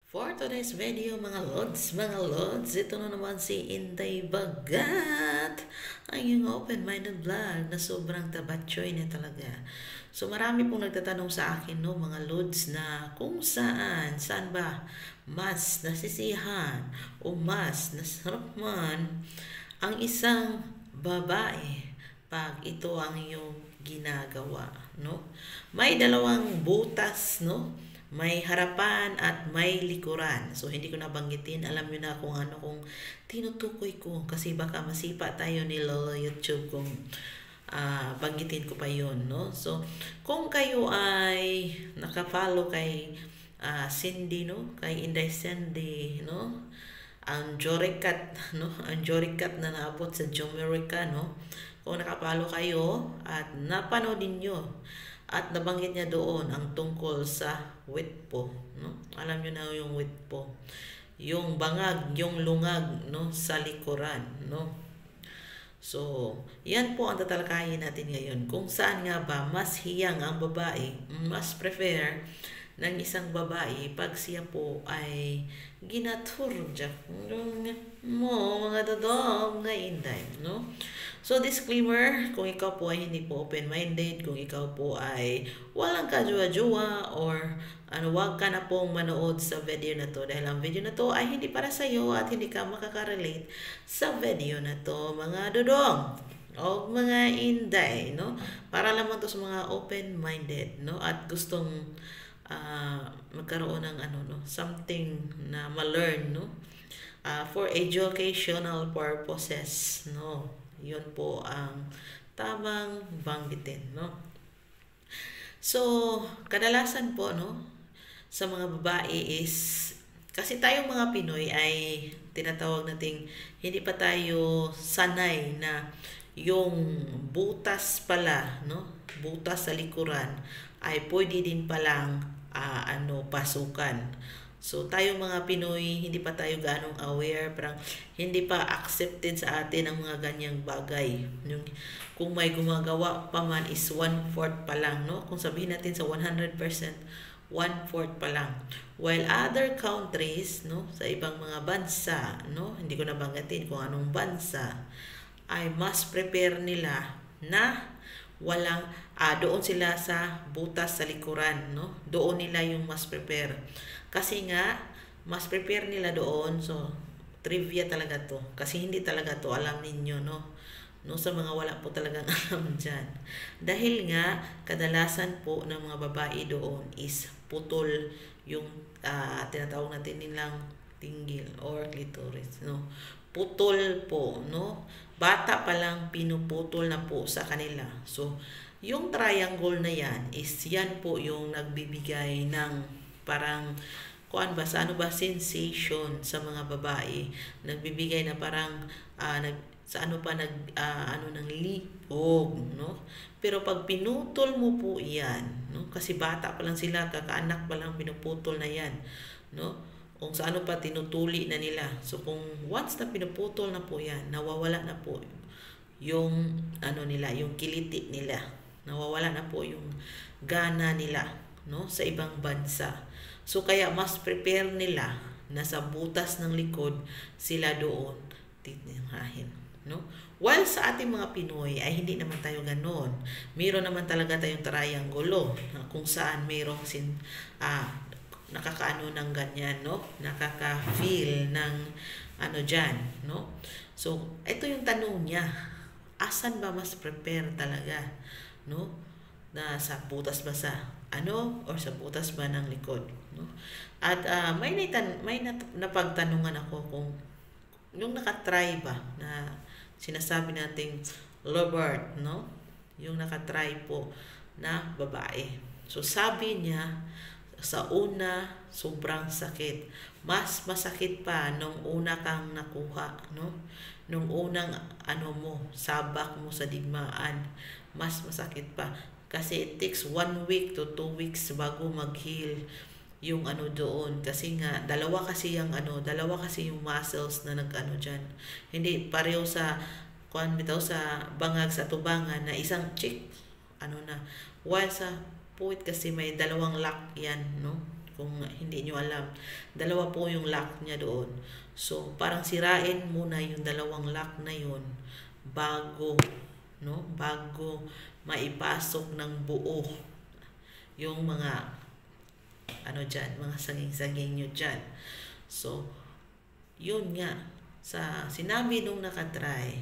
For today's video mga lods, ito na naman si Inday Bagat, ang yung open-minded vlog na sobrang tabatchoy niya talaga. So marami pong nagtatanong sa akin no mga lods na kung saan ba mas nasisihan o mas nasarap man ang isang babae pag ito ang iyong ginagawa, no? May dalawang butas, no? May harapan at may likuran. So, hindi ko nabanggitin. Alam nyo na kung tinutukoy ko. Kasi baka masipa tayo ni Lolo YouTube kung banggitin ko pa yon, no? So, kung kayo ay nakafollow kay Cindy, no? Kay Inday Cindy, no? Ang Joricat, no? Ang Joricat na naabot sa Jomerica, no? Kung nakapalo kayo at napanood niyo at nabanggit niya doon ang tungkol sa witpo, no? Alam niyo na yung witpo. Yung bangag, yung lungag, no? Sa likuran, no? So, yan po ang tatalakayin natin ngayon. Kung saan nga ba mas hiyang ang babae, mas prefer ng isang babae pag siya po ay ginaturja mo mga dodong na inday, no? So disclaimer, kung ikaw po ay hindi po open-minded, kung ikaw po ay walang kajwa-jwa or wag ka na pong manood sa video na to dahil ang video na to ay hindi para sa iyo at hindi ka makaka-relate sa video na to mga dodong o mga inday, no? Para lamang to sa mga open-minded, no? At gustong magkaroon ng something na ma-learn, no? For educational purposes, no? Yun po ang tamang banggitin, no? So, kadalasan po, no, sa mga babae is, kasi tayong mga Pinoy ay tinatawag nating hindi pa tayo sanay na yung butas pala, no? Butas sa likuran ay pwede din palang pasukan. So, tayong mga Pinoy, hindi pa tayo ganong aware, parang hindi pa accepted sa atin ang mga ganyang bagay. Yung, kung may gumagawa pa man is 1/4 pa lang, no? Kung sabihin natin sa 100%, 1/4 pa lang. While other countries, no, sa ibang mga bansa, no, hindi ko nabanggatin kung anong bansa, ay mas prepare nila na walang doon sila sa butas sa likuran, no? Doon nila yung mas prepare. Kasi nga mas prepare nila doon. So trivia talaga to. Kasi hindi talaga to alam ninyo, no? No, sa mga wala po talagang alam diyan. Dahil nga kadalasan po ng mga babae doon is putol yung tinatawag natin nilang tinggil or clitoris, no? Putol po, no? Bata pa lang pinuputol na po sa kanila. So, yung triangle na yan is yan po yung nagbibigay ng parang sensation sa mga babae. Nagbibigay na parang ng lipog, no? Pero pag pinutol mo po yan, no? Kasi bata pa lang sila, kakaanak pa lang pinuputol na yan, no? Kung sa tinutuli na nila. So kung once na pinuputol na po yan, nawawala na po yung nila, yung kiliti nila. Nawawala na po yung gana nila, no, sa ibang bansa. So kaya mas prepare nila na sa butas ng likod sila doon titirahin, no? While sa ating mga Pinoy ay hindi naman tayo ganoon. Meron naman talaga tayong triangulo kung saan mayroong nakakaano ng ganyan, no? Nakaka-feel ng dyan, no? So, ito yung tanong niya. Asan ba mas prepare talaga, no? Na sa butas ba sa or sa butas ba ng likod, no? At may napagtanungan ako kung yung nakatry ba na sinasabi nating lovebird, no? Yung nakatry po na babae. So, sabi niya, sa una, sobrang sakit. Mas masakit pa nung una kang nakuha, no? Nung unang sabak mo sa digmaan, mas masakit pa. Kasi it takes 1 week to 2 weeks bago mag-heal yung doon. Kasi nga, dalawa kasi yung muscles na dyan. Hindi pareho sa, sa bangag sa tubangan na isang chick, while sa puwit kasi may dalawang lock yan, no? kung hindi nyo alam. Dalawa po yung lock niya doon. So, parang sirain muna yung dalawang lock na yun bago, no? Bago maipasok ng buo yung mga ano dyan, mga saging-saging nyo dyan. So, yun nga, sa sinabi nung nakatry,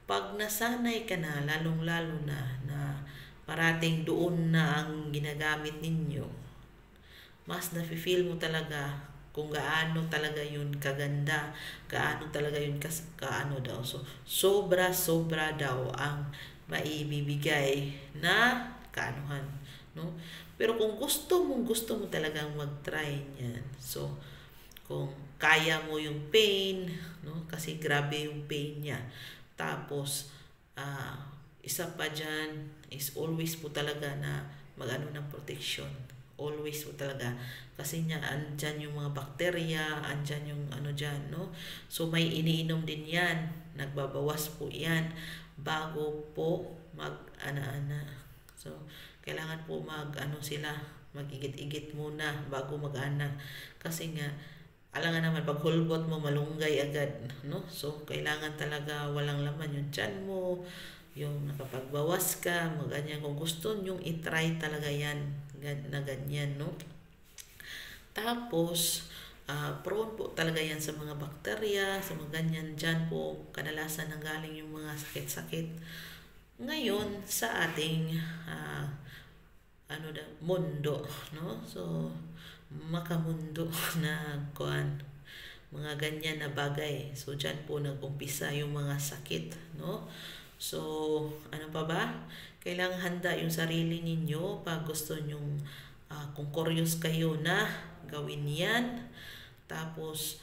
pag nasanay ka na, lalong-lalo na parating doon na ang ginagamit ninyo, mas nafe-feel mo talaga kung gaano talaga yun kaganda, gaano talaga yun kaano daw. So, sobra daw ang maibibigay na kaanuhan, no? Pero kung gusto mo talagang mag-try niyan, so, kung kaya mo yung pain, no? Kasi grabe yung pain niya. Tapos, isa pa dyan is always po talaga na mag-ano ng protection. Always po talaga. Kasi niya, andyan yung mga bakterya, andyan yung ano dyan, no? So, may iniinom din yan. Nagbabawas po yan bago po mag-ana-ana. So, kailangan po mag-igit-igit muna bago mag-ana. Kasi nga, alam nga naman, pag hulbot mo, malunggay agad, no? So, kailangan talaga walang laman yung tiyan mo, yung nakapagbawas ka, ganyan. Kung gusto nyong itry talaga yan, na ganyan, no? Tapos, prone po talaga yan sa mga bakterya, sa mga ganyan. Dyan po, kadalasan nanggaling yung mga sakit-sakit. Ngayon, sa ating, mundo, no? So, makamundo na mga ganyan na bagay. So, dyan po nag-umpisa yung mga sakit, no? So, ano pa ba? Kailangan handa yung sarili ninyo pag gusto nyong, kung curious kayo na gawin yan. Tapos,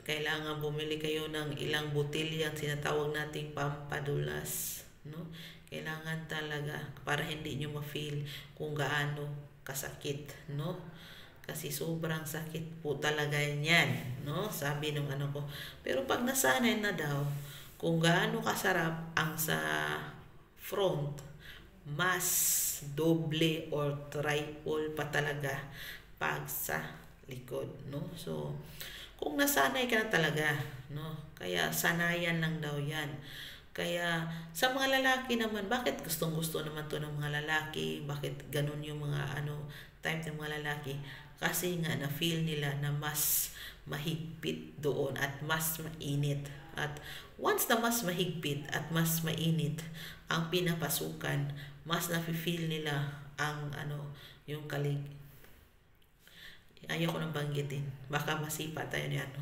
kailangan bumili kayo ng ilang botilya, sinatawag nating pampadulas, no? Kailangan talaga para hindi nyo ma-feel kung gaano kasakit, no? Kasi sobrang sakit po talaga yan, no? Sabi nung ano ko. Pero pag nasanay na daw, kung gaano kasarap ang sa front, mas doble or triple pa talaga pag sa likod, no? So, kung nasanay ka na talaga, no? Kaya sanayan lang daw yan. Kaya sa mga lalaki naman, bakit gustong-gusto naman to ng mga lalaki? Bakit ganun yung mga type ng mga lalaki? Kasi nga na-feel nila na mas mahigpit doon at mas mainit. At once na mas mahigpit at mas mainit ang pinapasukan, mas nafe-feel nila ang yung kalig. Ayaw ko nang banggitin. Baka masipa tayo ni ano.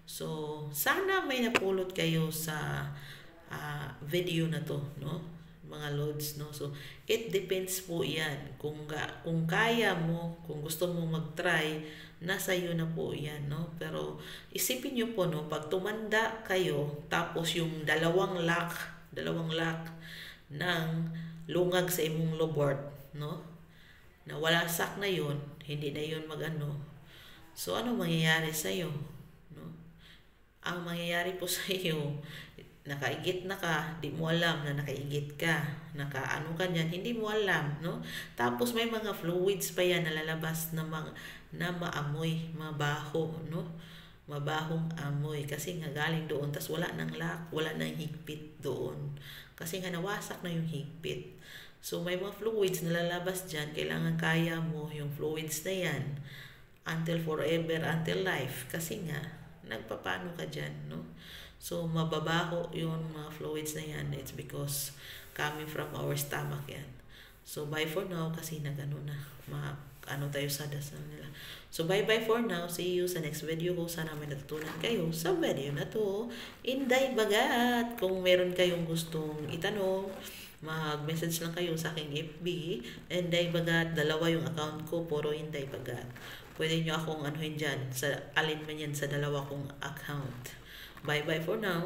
So, sana may napulot kayo sa video na to, no? Mga loads, no? So, it depends po yan. Kung kaya mo, kung gusto mo mag-try, nasa iyo na po yan, no? Pero, isipin nyo po, no? Pag tumanda kayo, tapos yung dalawang lock ng lungag sa imong lobord, no? Na walasak na yun, hindi na yun So, ano mangyayari sa iyo? No? Ang mangyayari po sa iyo, nakaigit na ka, di mo alam na nakaigit ka, nakaano ka niyan, hindi mo alam, no? Tapos may mga fluids pa yan nalalabas na maamoy, mabaho, no? Mabahong amoy kasi nga galing doon, tas wala nang lock, wala nang higpit doon. Kasi nga nawasak na yung higpit. So may mga fluids na lalabas dyan, kailangan kaya mo yung fluids na yan until forever, until life. Kasi nga, nagpapano ka dyan, no? So, mababaho yung mga fluids na yan. It's because coming from our stomach yan. So, bye for now kasi tayo sa dasal nila. So, bye for now. See you sa next video ko. Sana may natutunan kayo sa video na to. Inday Bagat! Kung meron kayong gustong itanong, mag-message lang kayo sa aking FB. Inday Bagat. 2 yung account ko. Puro Inday Bagat. Pwede nyo akong anuhin dyan. Alin man yan sa 2 kong account. Bye for now.